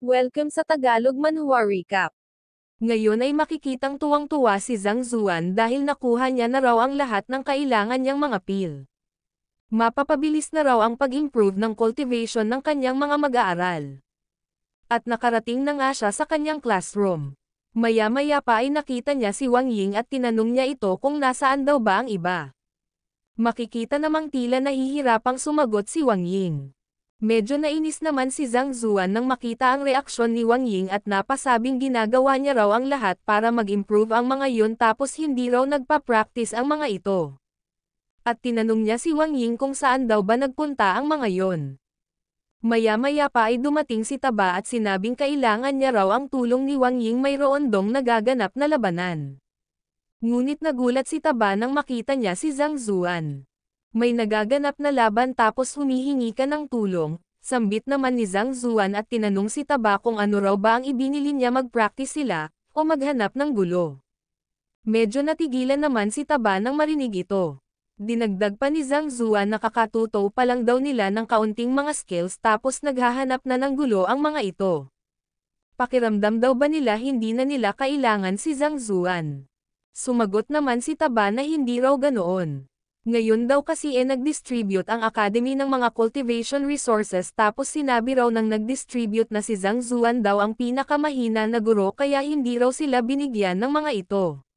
Welcome sa Tagalog Manhwa Recap. Ngayon ay makikitang tuwang-tuwa si Zhang Zuan dahil nakuha niya na raw ang lahat ng kailangan niyang mga pil. Mapapabilis na raw ang pag-improve ng cultivation ng kanyang mga mag-aaral. At nakarating na nga siya sa kanyang classroom. Maya-maya pa ay nakita niya si Wang Ying at tinanong niya ito kung nasaan daw ba ang iba. Makikita namang tila nahihirapang sumagot si Wang Ying. Medyo nainis naman si Zhang Zuan nang makita ang reaksyon ni Wang Ying at napasabing ginagawa niya raw ang lahat para mag-improve ang mga yun tapos hindi raw nagpa-practice ang mga ito. At tinanong niya si Wang Ying kung saan daw ba nagpunta ang mga yon. Maya-maya pa ay dumating si Taba at sinabing kailangan niya raw ang tulong ni Wang Ying mayroon dong nagaganap na labanan. Ngunit nagulat si Taba nang makita niya si Zhang Zuan. May nagaganap na laban tapos humihingi ka ng tulong, sambit naman ni Zhang Zuan at tinanong si Taba kung ano raw ba ang ibinili niya mag-practice sila, o maghanap ng gulo. Medyo natigilan naman si Taba nang marinig ito. Dinagdag pa ni Zhang Zuan na kakatuto pa lang daw nila ng kaunting mga skills tapos naghahanap na ng gulo ang mga ito. Pakiramdam daw ba nila hindi na nila kailangan si Zhang Zuan? Sumagot naman si Taba na hindi raw ganoon. Ngayon daw kasi nag-distribute ang Academy ng mga cultivation resources tapos sinabi raw nang nag-distribute na si Zhang Zuan daw ang pinakamahina na guro kaya hindi raw sila binigyan ng mga ito.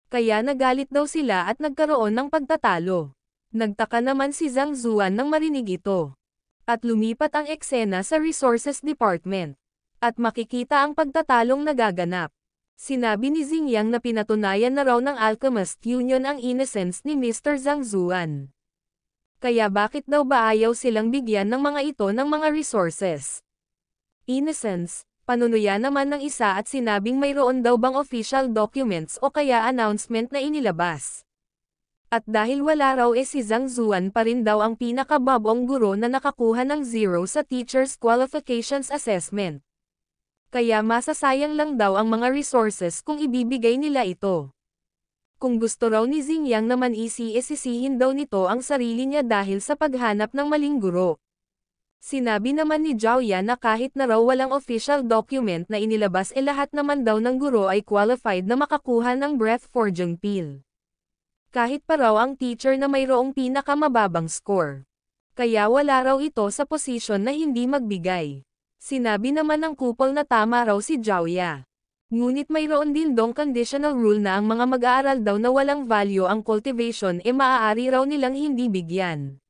Kaya nagalit daw sila at nagkaroon ng pagtatalo. Nagtaka naman si Zhang Zuan nang marinig ito. At lumipat ang eksena sa Resources Department. At makikita ang pagtatalong nagaganap. Sinabi ni Xingyang na pinatunayan na raw ng Alchemist Union ang innocence ni Mr. Zhang Zuan. Kaya bakit daw ba ayaw silang bigyan ng mga ito ng mga resources? Innocence, panunuya naman ng isa at sinabing mayroon daw bang official documents o kaya announcement na inilabas. At dahil wala raw si Zhang Zuan pa rin daw ang pinakababong guro na nakakuha ng 0 sa Teacher's Qualifications Assessment. Kaya masasayang lang daw ang mga resources kung ibibigay nila ito. Kung gusto raw ni Xingyang naman isisihin daw nito ang sarili niya dahil sa paghanap ng maling guro. Sinabi naman ni Zhao Yan na kahit na raw walang official document na inilabas lahat naman daw ng guro ay qualified na makakuha ng breath forging pill. Kahit pa raw ang teacher na mayroong pinakamababang score. Kaya wala raw ito sa posisyon na hindi magbigay. Sinabi naman ng kupol na tama raw si Zhao Ya. Ngunit mayroon din dong conditional rule na ang mga mag-aaral daw na walang value ang cultivation maaari raw nilang hindi bigyan.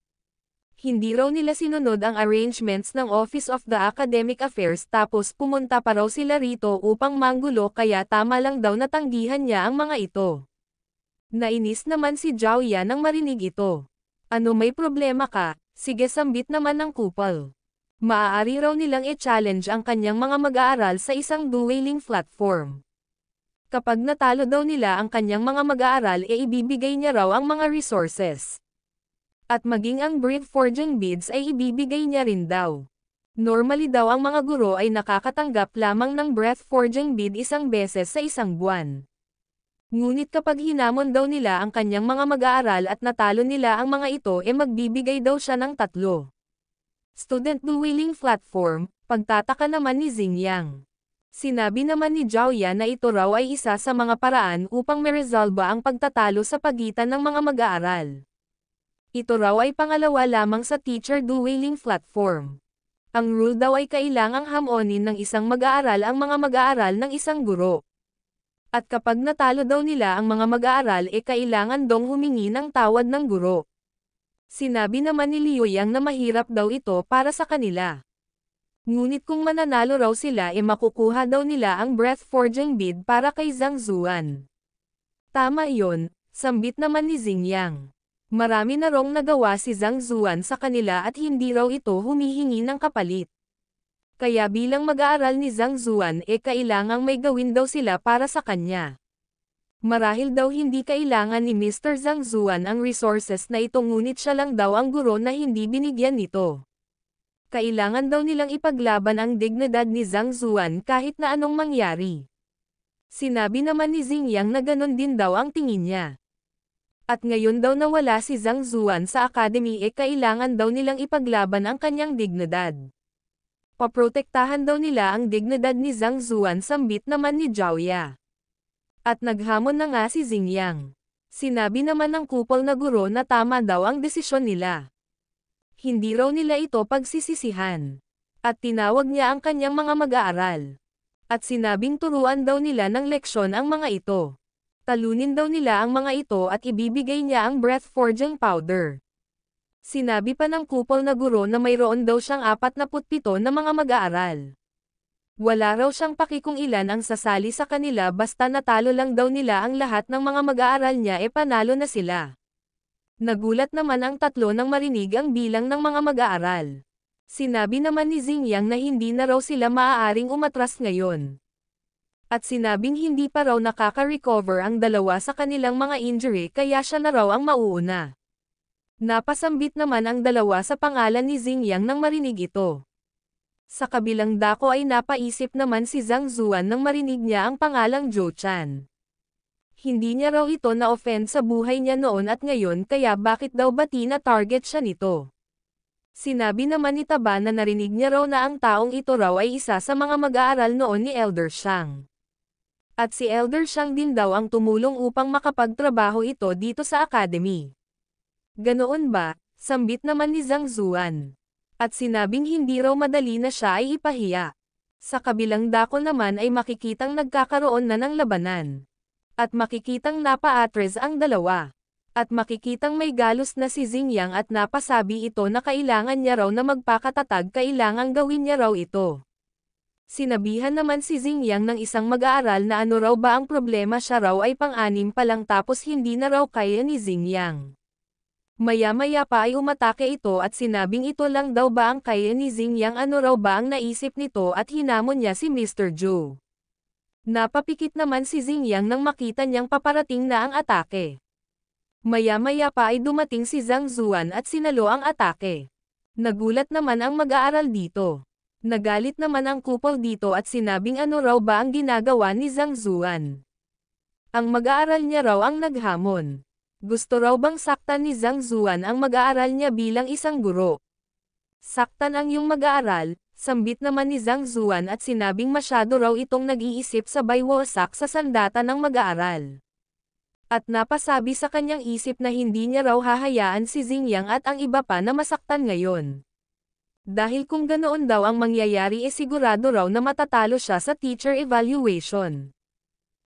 Hindi raw nila sinunod ang arrangements ng Office of the Academic Affairs tapos pumunta pa raw sila rito upang manggulo kaya tama lang daw natanggihan niya ang mga ito. Nainis naman si Zhao Ya nang marinig ito. Ano may problema ka? Sige sambit naman ng kupol. Maaari raw nilang i-challenge ang kanyang mga mag-aaral sa isang dueling platform. Kapag natalo daw nila ang kanyang mga mag-aaral ibibigay niya raw ang mga resources. At maging ang breath forging beads ay ibibigay niya rin daw. Normally daw ang mga guro ay nakakatanggap lamang ng breath forging bead isang beses sa isang buwan. Ngunit kapag hinamon daw nila ang kanyang mga mag-aaral at natalo nila ang mga ito magbibigay daw siya ng 3. Student dueling platform, pagtataka naman ni Xingyang. Sinabi naman ni Zhao Yan na ito raw ay isa sa mga paraan upang meresolba ang pagtatalo sa pagitan ng mga mag-aaral. Ito raw ay pangalawa lamang sa teacher dueling platform. Ang rule daw ay kailangang hamonin ng isang mag-aaral ang mga mag-aaral ng isang guro. At kapag natalo daw nila ang mga mag-aaral kailangan dong humingi ng tawad ng guro. Sinabi naman ni Liu Yang na mahirap daw ito para sa kanila. Ngunit kung mananalo raw sila makukuha daw nila ang breath forging bead para kay Zhang Zuan. Tama iyon, sambit naman ni Xingyang. Marami na raw nagawa si Zhang Zuan sa kanila at hindi raw ito humihingi ng kapalit. Kaya bilang mag-aaral ni Zhang Zuan kailangang may gawin daw sila para sa kanya. Marahil daw hindi kailangan ni Mr. Zhang Zuan ang resources na ito ngunit siya lang daw ang guro na hindi binigyan nito. Kailangan daw nilang ipaglaban ang dignidad ni Zhang Zuan kahit na anong mangyari. Sinabi naman ni Xingyang na ganon din daw ang tingin niya. At ngayon daw nawala si Zhang Zuan sa academy kailangan daw nilang ipaglaban ang kanyang dignidad. Paprotektahan daw nila ang dignidad ni Zhang Zuan, sambit naman ni Zhao Ya. At naghamon na nga si Xingyang. Sinabi naman ng kupol na guro na tama daw ang desisyon nila. Hindi raw nila ito pagsisisihan. At tinawag niya ang kanyang mga mag-aaral. At sinabing turuan daw nila ng leksyon ang mga ito. Talunin daw nila ang mga ito at ibibigay niya ang breath-forging powder. Sinabi pa ng kupol na guro na mayroon daw siyang 47 na mga mag-aaral. Wala raw siyang paki kung ilan ang sasali sa kanila, basta natalo lang daw nila ang lahat ng mga mag-aaral niya panalo na sila. Nagulat naman ang tatlo nang marinig ang bilang ng mga mag-aaral. Sinabi naman ni Xingyang na hindi na raw sila maaaring umatras ngayon. At sinabing hindi pa raw nakaka-recover ang dalawa sa kanilang mga injury, kaya siya na raw ang mauuna. Napasambit naman ang dalawa sa pangalan ni Xingyang nang marinig ito. Sa kabilang dako ay napaisip naman si Zhang Zuan nang marinig niya ang pangalang Zhou Chan. Hindi niya raw ito na-offend sa buhay niya noon at ngayon, kaya bakit daw bati na target siya nito. Sinabi naman ni Taba na narinig niya raw na ang taong ito raw ay isa sa mga mag-aaral noon ni Elder Shang. At si Elder Shang din daw ang tumulong upang makapagtrabaho ito dito sa academy. Ganoon ba? Sambit naman ni Zhang Zuan. At sinabing hindi raw madali na siya ay ipahiya. Sa kabilang dako naman ay makikitang nagkakaroon na ng labanan. At makikitang napa-atres ang dalawa. At makikitang may galos na si Xingyang at napasabi ito na kailangan niya raw na magpakatatag, kailangang gawin niya raw ito. Sinabihan naman si Xingyang ng isang mag-aaral na ano raw ba ang problema, siya raw ay pang-anim pa lang tapos hindi na raw kaya ni Xingyang. Maya-maya pa ay umatake ito at sinabing ito lang daw ba ang kaya ni Xingyang, ano raw ba ang naisip nito, at hinamon niya si Mr. Zhou. Napapikit naman si Xingyang nang makita niyang paparating na ang atake. Maya-maya pa ay dumating si Zhang Zuan at sinalo ang atake. Nagulat naman ang mag-aaral dito. Nagalit naman ang kupol dito at sinabing ano raw ba ang ginagawa ni Zhang Zuan. Ang mag-aaral niya raw ang naghamon. Gusto raw bang saktan ni Zhang Zuan ang mag-aaral niya bilang isang guro? Saktan ang iyong mag-aaral, sambit naman ni Zhang Zuan at sinabing masyado raw itong nag-iisip sa baywasak sa sandata ng mag-aaral. At napasabi sa kanyang isip na hindi niya raw hahayaan si Xingyang at ang iba pa na masaktan ngayon. Dahil kung ganoon daw ang mangyayari, sigurado raw na matatalo siya sa teacher evaluation.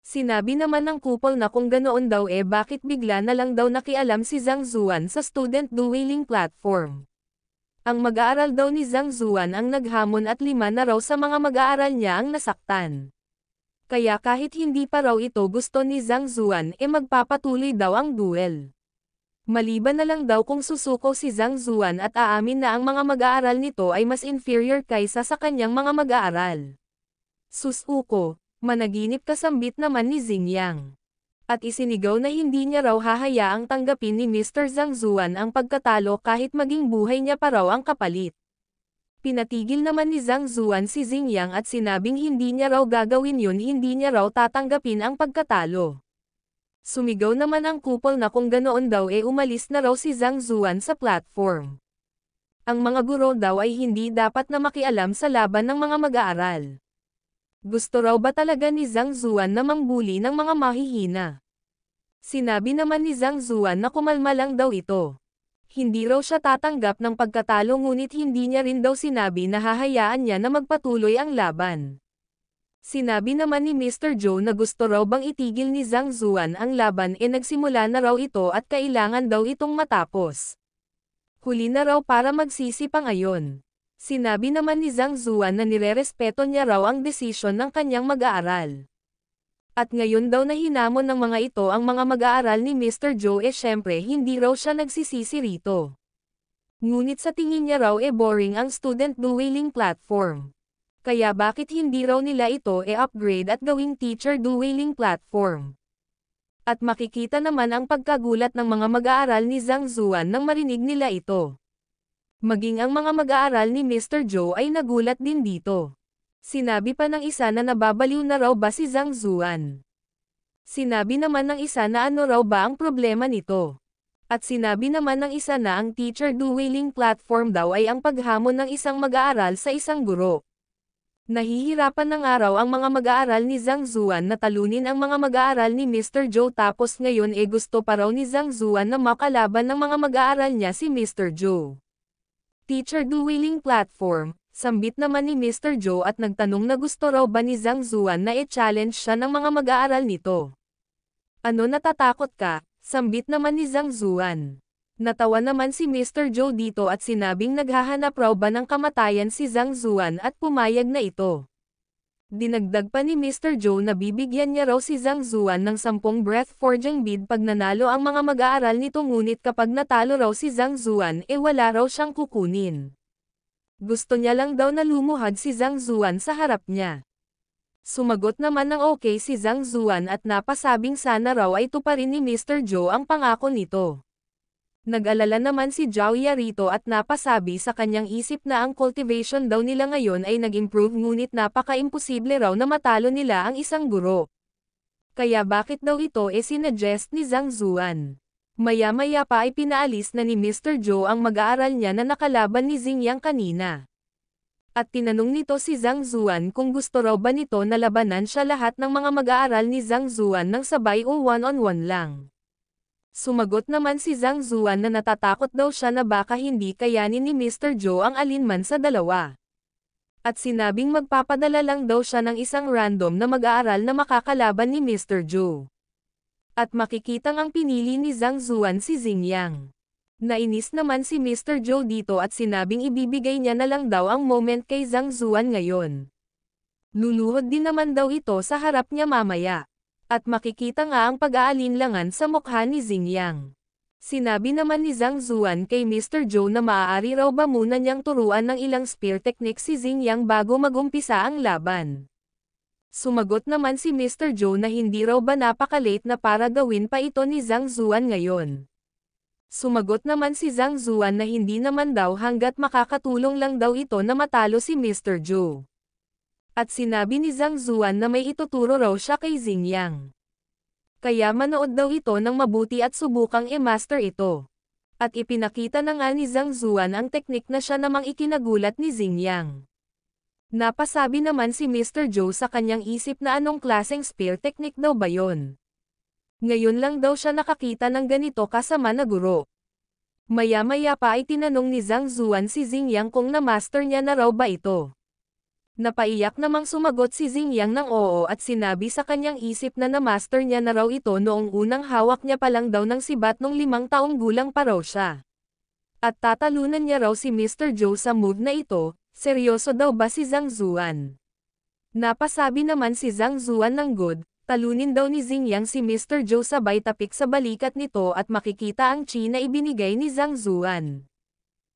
Sinabi naman ng kupol na kung ganoon daw bakit bigla na lang daw nakialam si Zhang Zuan sa student dueling platform. Ang mag-aaral daw ni Zhang Zuan ang naghamon at 5 na raw sa mga mag-aaral niya ang nasaktan. Kaya kahit hindi pa raw ito gusto ni Zhang Zuan, magpapatuloy daw ang duel. Maliban na lang daw kung susuko si Zhang Zuan at aamin na ang mga mag-aaral nito ay mas inferior kaysa sa kanyang mga mag-aaral. Susuko. Managinip, kasambit naman ni Xingyang. At isinigaw na hindi niya raw hahayaang tanggapin ni Mr. Zhang Zuan ang pagkatalo kahit maging buhay niya pa raw ang kapalit. Pinatigil naman ni Zhang Zuan si Xingyang at sinabing hindi niya raw gagawin yun, hindi niya raw tatanggapin ang pagkatalo. Sumigaw naman ang kupol na kung ganoon daw umalis na raw si Zhang Zuan sa platform. Ang mga guro daw ay hindi dapat na makialam sa laban ng mga mag-aaral. Gusto raw ba talaga ni Zhang Zuan na mangbuli ng mga mahihina? Sinabi naman ni Zhang Zuan na kumalma lang daw ito. Hindi raw siya tatanggap ng pagkatalo, ngunit hindi niya rin daw sinabi na hahayaan niya na magpatuloy ang laban. Sinabi naman ni Mr. Zhou na gusto raw bang itigil ni Zhang Zuan ang laban, nagsimula na raw ito at kailangan daw itong matapos. Huli na raw para magsisi pa ngayon. Sinabi naman ni Zhang Zuan na nirerespeto niya raw ang desisyon ng kanyang mag-aaral. At ngayon daw na hinamon ng mga ito ang mga mag-aaral ni Mr. Zhou, syempre hindi raw siya nagsisisi rito. Ngunit sa tingin niya raw boring ang student dueling platform. Kaya bakit hindi raw nila ito upgrade at gawing teacher dueling platform? At makikita naman ang pagkagulat ng mga mag-aaral ni Zhang Zuan nang marinig nila ito. Maging ang mga mag-aaral ni Mr. Zhou ay nagulat din dito. Sinabi pa ng isa na nababaliw na raw ba si Zhang Zuan. Sinabi naman ng isa na ano raw ba ang problema nito. At sinabi naman ng isa na ang teacher dueling platform daw ay ang paghamon ng isang mag-aaral sa isang guro. Nahihirapan ng araw ang mga mag-aaral ni Zhang Zuan na talunin ang mga mag-aaral ni Mr. Zhou tapos ngayon gusto pa raw ni Zhang Zuan na makalaban ng mga mag-aaral niya si Mr. Zhou. Teacher dueling platform, sambit naman ni Mr. Zhou at nagtanong na gusto raw ba ni Zhang Zuan na i-challenge siya ng mga mag-aaral nito. Ano natatakot ka? Sambit naman ni Zhang Zuan. Natawa naman si Mr. Zhou dito at sinabing naghahanap raw ba ng kamatayan si Zhang Zuan at pumayag na ito. Dinagdag pa ni Mr. Zhou na bibigyan niya raw si Zhang Zuan ng 10 breath-forging bead pag nanalo ang mga mag-aaral nito ngunit kapag natalo raw si Zhang Zuan wala raw siyang kukunin. Gusto niya lang daw na lumuhad si Zhang Zuan sa harap niya. Sumagot naman ng okay si Zhang Zuan at napasabing sana raw ay tuparin ni Mr. Zhou ang pangako nito. Nag-alala naman si Zhao Yarito at napasabi sa kanyang isip na ang cultivation daw nila ngayon ay nag-improve ngunit napaka-imposible raw na matalo nila ang isang guro. Kaya bakit daw ito sinuggest ni Zhang Zuan? Maya-maya pa ay pinaalis na ni Mr. Zhou ang mag-aaral niya na nakalaban ni Xingyang kanina. At tinanong nito si Zhang Zuan kung gusto raw ba nito na labanan siya lahat ng mga mag-aaral ni Zhang Zuan ng sabay o one-on-one lang. Sumagot naman si Zhang Zuan na natatakot daw siya na baka hindi kayanin ni Mr. Zhou ang alinman sa dalawa. At sinabing magpapadala lang daw siya ng isang random na mag-aaral na makakalaban ni Mr. Zhou. At makikitang ang pinili ni Zhang Zuan si Xingyang. Nainis naman si Mr. Zhou dito at sinabing ibibigay niya na lang daw ang moment kay Zhang Zuan ngayon. Luluhod din naman daw ito sa harap niya mamaya. At makikita nga ang pag-aalinlangan sa mukha ni Xingyang. Sinabi naman ni Zhang Zuan kay Mr. Zhou na maaari raw ba muna niyang turuan ng ilang spear technique si Xingyang bago magumpisa ang laban. Sumagot naman si Mr. Zhou na hindi raw ba napaka-late na para gawin pa ito ni Zhang Zuan ngayon. Sumagot naman si Zhang Zuan na hindi naman daw hanggat makakatulong lang daw ito na matalo si Mr. Zhou. At sinabi ni Zhang Zuan na may ituturo raw siya kay Xingyang. Kaya manood daw ito ng mabuti at subukang i-master ito. At ipinakita na nga ni Zhang Zuan ang teknik na siya namang ikinagulat ni Xingyang. Napasabi naman si Mr. Zhou sa kanyang isip na anong klaseng spear technique daw ba yon. Ngayon lang daw siya nakakita ng ganito kasama na guro. Maya-maya pa ay tinanong ni Zhang Zuan si Xingyang kung na-master niya na raw ba ito. Napaiyak namang sumagot si Xingyang ng oo at sinabi sa kanyang isip na na-master niya na raw ito noong unang hawak niya pa lang daw ng sibat nung 5 taong gulang pa raw siya. At tatalunan niya raw si Mr. Zhou sa move na ito, seryoso daw ba si Zhang Zuan? Napasabi naman si Zhang Zuan ng good, talunin daw ni Xingyang si Mr. Zhou sabay tapik sa balikat nito at makikita ang chi na ibinigay ni Zhang Zuan.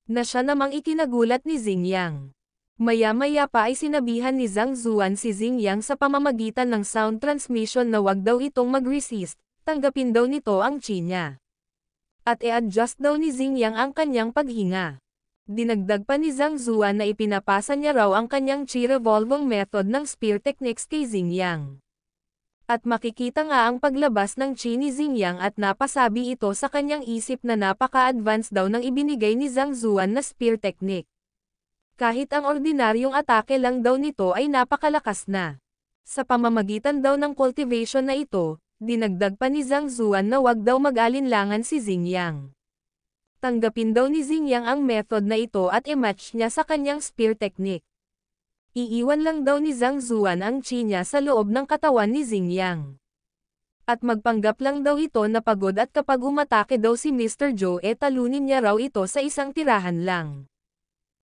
Na siya namang ikinagulat ni Xingyang. Maya-maya pa ay sinabihan ni Zhang Zuan si Xingyang sa pamamagitan ng sound transmission na wag daw itong mag-resist, tanggapin daw nito ang chi niya. At i-adjust daw ni Xingyang ang kanyang paghinga. Dinagdag pa ni Zhang Zuan na ipinapasa niya raw ang kanyang chi revolving method ng spear techniques kay Xingyang. At makikita nga ang paglabas ng chi ni Xingyang at napasabi ito sa kanyang isip na napaka-advance daw ng ibinigay ni Zhang Zuan na spear technique. Kahit ang ordinaryong atake lang daw nito ay napakalakas na. Sa pamamagitan daw ng cultivation na ito, dinagdag pa ni Zhang Zuan na wag daw mag-alinlangan si Xingyang. Tanggapin daw ni Xingyang ang method na ito at i-match niya sa kanyang spear technique. Iiwan lang daw ni Zhang Zuan ang chi niya sa loob ng katawan ni Xingyang. At magpanggap lang daw ito na pagod at kapag umatake daw si Mr. Zhou talunin niya raw ito sa isang tirahan lang.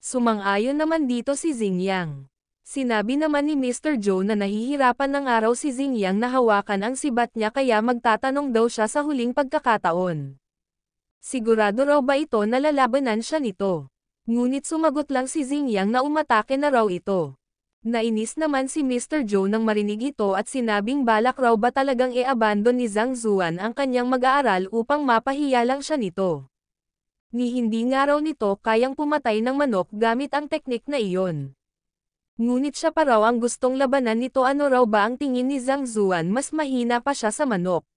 Sumang-ayon naman dito si Xingyang. Sinabi naman ni Mr. Zhou na nahihirapan ng araw si Xingyang na hawakan ang sibat niya kaya magtatanong daw siya sa huling pagkakataon. Sigurado raw ba ito na lalabanan siya nito? Ngunit sumagot lang si Xingyang na umatake na raw ito. Nainis naman si Mr. Zhou nang marinig ito at sinabing balak raw ba talagang i-abandon ni Zhang Zuan ang kanyang mag-aaral upang mapahiya lang siya nito. Ni hindi nga raw nito kayang pumatay ng manok gamit ang teknik na iyon. Ngunit siya pa raw ang gustong labanan nito. Ano raw ba ang tingin ni Zhang Zuan? Mas mahina pa siya sa manok.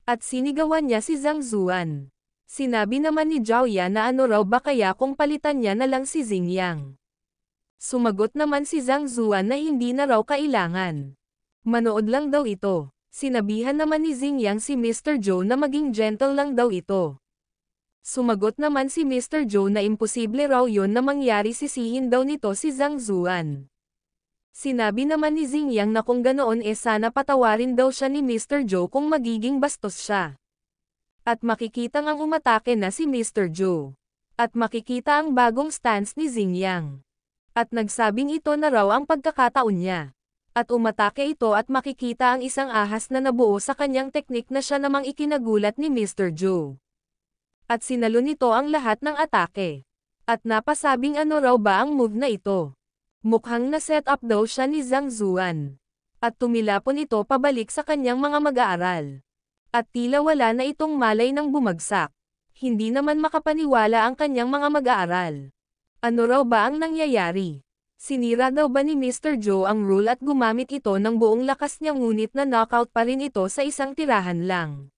At sinigawan niya si Zhang Zuan. Sinabi naman ni Zhaoya na ano raw ba kaya kung palitan niya na lang si Xingyang. Sumagot naman si Zhang Zuan na hindi na raw kailangan. Manood lang daw ito. Sinabihan naman ni Xingyang si Mr. Zhou na maging gentle lang daw ito. Sumagot naman si Mr. Zhou na imposible raw yon na mangyari, sisihin daw nito si Zhang Zuan. Sinabi naman ni Xingyang na kung ganoon sana patawarin daw siya ni Mr. Zhou kung magiging bastos siya. At makikita ang umatake na si Mr. Zhou. At makikita ang bagong stance ni Xingyang. At nagsabing ito na raw ang pagkakataon niya. At umatake ito at makikita ang isang ahas na nabuo sa kanyang teknik na siya namang ikinagulat ni Mr. Zhou. At sinalo nito ang lahat ng atake. At napasabing ano raw ba ang move na ito. Mukhang na-set up daw siya ni Zhang Zuan. At tumilapon ito pabalik sa kanyang mga mag-aaral. At tila wala na itong malay nang bumagsak. Hindi naman makapaniwala ang kanyang mga mag-aaral. Ano raw ba ang nangyayari? Sinira daw ba ni Mr. Zhou ang rule at gumamit ito ng buong lakas niya, ngunit na knockout pa rin ito sa isang tirahan lang.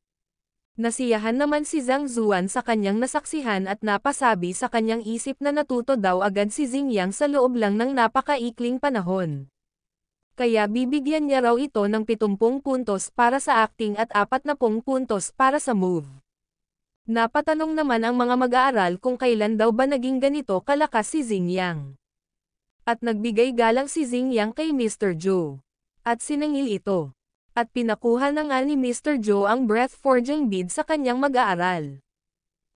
Nasiyahan naman si Zhang Zuan sa kanyang nasaksihan at napasabi sa kanyang isip na natuto daw agad si Xingyang sa loob lang ng napakaikling panahon. Kaya bibigyan niya raw ito ng 70 puntos para sa acting at 40 puntos para sa move. Napatanong naman ang mga mag-aaral kung kailan daw ba naging ganito kalakas si Xingyang. At nagbigay galang si Xingyang kay Mr. Zhou. At sinangil ito. At pinakuha na nga ni Mr. Zhou ang breath-forging bead sa kanyang mag-aaral.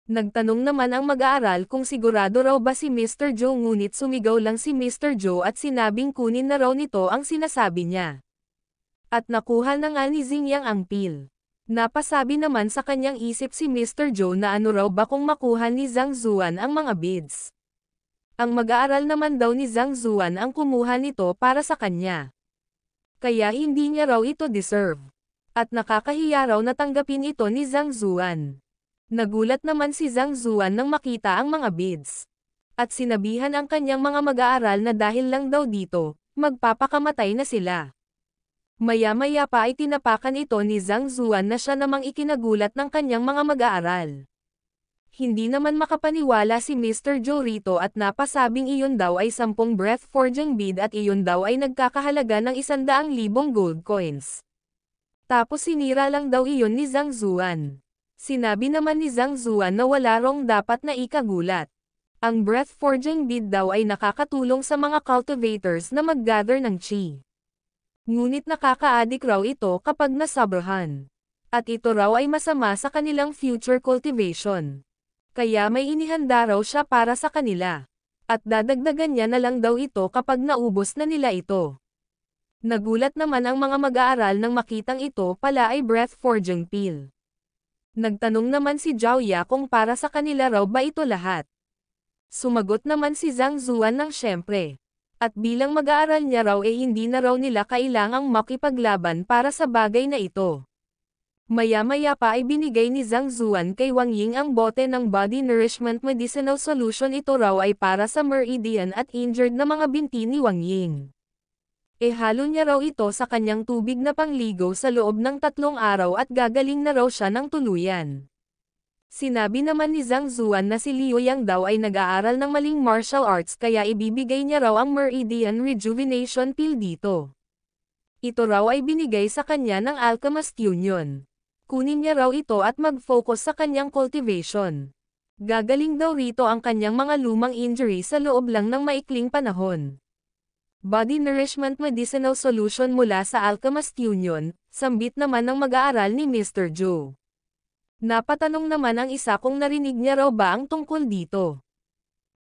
Nagtanong naman ang mag-aaral kung sigurado raw ba si Mr. Zhou, ngunit sumigaw lang si Mr. Zhou at sinabing kunin na raw nito ang sinasabi niya. At nakuha na nga ni Xingyang ang pil. Napasabi naman sa kanyang isip si Mr. Zhou na ano raw ba kung makuha ni Zhang Zuan ang mga beads. Ang mag-aaral naman daw ni Zhang Zuan ang kumuha nito para sa kanya. Kaya hindi niya raw ito deserve. At nakakahiya raw na tanggapin ito ni Zhang Zuan. Nagulat naman si Zhang Zuan nang makita ang mga beads. At sinabihan ang kanyang mga mag-aaral na dahil lang daw dito, magpapakamatay na sila. Maya-maya pa ay tinapakan ito ni Zhang Zuan na siya namang ikinagulat ng kanyang mga mag-aaral. Hindi naman makapaniwala si Mr. Zhou rito at napasabing iyon daw ay 10 breath-forging bead at iyon daw ay nagkakahalaga ng 100,000 gold coins. Tapos sinira lang daw iyon ni Zhang Zuan. Sinabi naman ni Zhang Zuan na wala rong dapat na ikagulat. Ang breath-forging bead daw ay nakakatulong sa mga cultivators na mag-gather ng qi. Ngunit nakaka-addict raw ito kapag nasobrahan. At ito raw ay masama sa kanilang future cultivation. Kaya may inihanda raw siya para sa kanila. At dadagdagan niya na lang daw ito kapag naubos na nila ito. Nagulat naman ang mga mag-aaral nang makitang ito pala ay breath-forging pil. Nagtanong naman si Zhaoya kung para sa kanila raw ba ito lahat. Sumagot naman si Zhang Zuan ng syempre. At bilang mag-aaral niya raw hindi na raw nila kailangang makipaglaban para sa bagay na ito. Maya-maya pa ay binigay ni Zhang Zuan kay Wang Ying ang bote ng Body Nourishment Medicinal Solution. Ito raw ay para sa meridian at injured na mga binti ni Wang Ying. Halo niya raw ito sa kanyang tubig na pangligo sa loob ng 3 araw at gagaling na raw siya ng tuluyan. Sinabi naman ni Zhang Zuan na si Liu Yang daw ay nag-aaral ng maling martial arts kaya ibibigay niya raw ang Meridian Rejuvenation Pill dito. Ito raw ay binigay sa kanya ng Alchemist Union. Kunin niya raw ito at mag-focus sa kanyang cultivation. Gagaling daw rito ang kanyang mga lumang injury sa loob lang ng maikling panahon. Body Nourishment Medicinal Solution mula sa Alchemist Union, sambit naman ng mag-aaral ni Mr. Zhou. Napatanong naman ang isa kung narinig niya raw ba ang tungkol dito.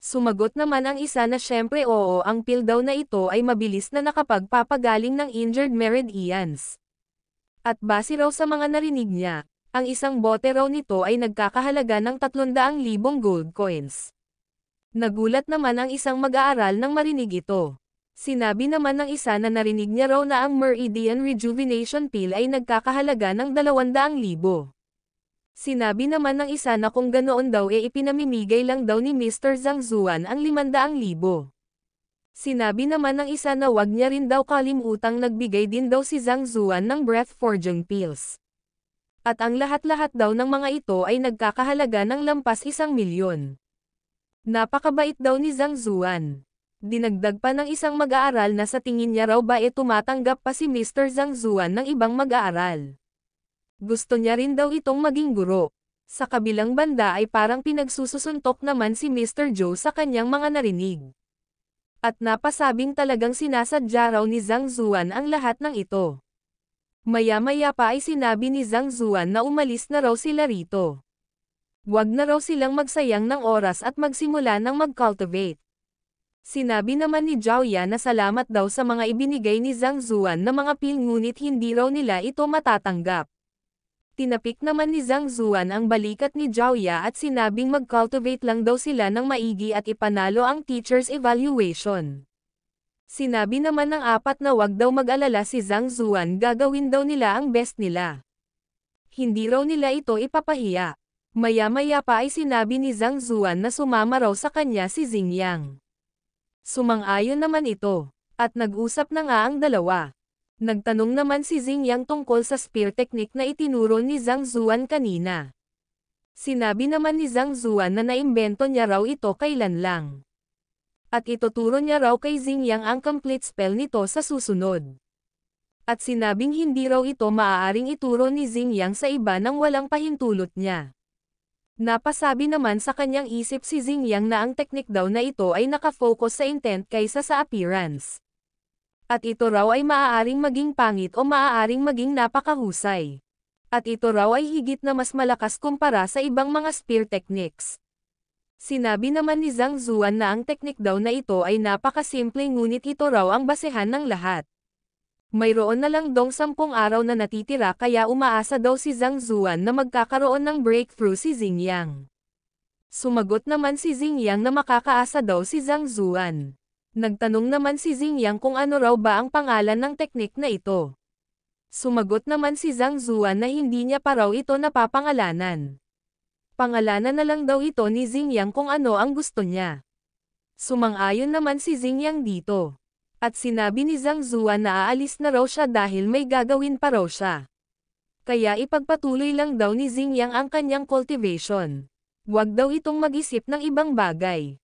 Sumagot naman ang isa na syempre oo, ang pill daw na ito ay mabilis na nakapagpapagaling ng injured meridians. At base raw sa mga narinig niya, ang isang bote raw nito ay nagkakahalaga ng 300,000 gold coins. Nagulat naman ang isang mag-aaral nang marinig ito. Sinabi naman ng isa na narinig niya raw na ang Meridian Rejuvenation Pill ay nagkakahalaga ng 200,000. Sinabi naman ng isa na kung ganoon daw ipinamimigay lang daw ni Mr. Zhang Zuan ang 500,000. Sinabi naman ng isa na wag niya rin daw kalimutang nagbigay din daw si Zhang Zuan ng breath-forging pills. At ang lahat-lahat daw ng mga ito ay nagkakahalaga ng lampas 1 milyon. Napakabait daw ni Zhang Zuan. Dinagdag pa ng isang mag-aaral na sa tingin niya raw ba tumatanggap pa si Mr. Zhang Zuan ng ibang mag-aaral. Gusto niya rin daw itong maging guro. Sa kabilang banda ay parang pinagsususuntok naman si Mr. Zhou sa kanyang mga narinig. At napasabing talagang sinasadya raw ni Zhang Zuan ang lahat ng ito. Maya-maya pa ay sinabi ni Zhang Zuan na umalis na raw sila rito. Huwag na raw silang magsayang ng oras at magsimula ng mag-cultivate. Sinabi naman ni Zhao Ya na salamat daw sa mga ibinigay ni Zhang Zuan na mga pil ngunit hindi raw nila ito matatanggap. Tinapik naman ni Zhang Zuan ang balikat ni Zhao Ya at sinabing mag-cultivate lang daw sila ng maigi at ipanalo ang teacher's evaluation. Sinabi naman ng apat na wag daw mag-alala si Zhang Zuan, gagawin daw nila ang best nila. Hindi raw nila ito ipapahiya. Maya-maya pa ay sinabi ni Zhang Zuan na sumama raw sa kanya si Xingyang. Sumang-ayon naman ito, at nag-usap na nga ang dalawa. Nagtanong naman si Xingyang tungkol sa spear technique na itinuro ni Zhang Zuan kanina. Sinabi naman ni Zhang Zuan na naimbento niya raw ito kailan lang. At ituturo niya raw kay Xingyang ang complete spell nito sa susunod. At sinabing hindi raw ito maaaring ituro ni Xingyang sa iba nang walang pahintulot niya. Napasabi naman sa kanyang isip si Xingyang na ang teknik daw na ito ay nakafocus sa intent kaysa sa appearance. At ito raw ay maaaring maging pangit o maaaring maging napakahusay. At ito raw ay higit na mas malakas kumpara sa ibang mga spear techniques. Sinabi naman ni Zhang Zuan na ang teknik daw na ito ay napakasimple ngunit ito raw ang basehan ng lahat. Mayroon na lang dong 10 araw na natitira kaya umaasa daw si Zhang Zuan na magkakaroon ng breakthrough si Xingyang. Sumagot naman si Xingyang na makakaasa daw si Zhang Zuan. Nagtanong naman si Xingyang kung ano raw ba ang pangalan ng teknik na ito. Sumagot naman si Zhang Zuan na hindi niya pa raw ito napapangalanan. Pangalanan na lang daw ito ni Xingyang kung ano ang gusto niya. Sumang-ayon naman si Xingyang dito. At sinabi ni Zhang Zuan na aalis na raw siya dahil may gagawin pa raw siya. Kaya ipagpatuloy lang daw ni Xingyang ang kanyang cultivation. Huwag daw itong mag-isip ng ibang bagay.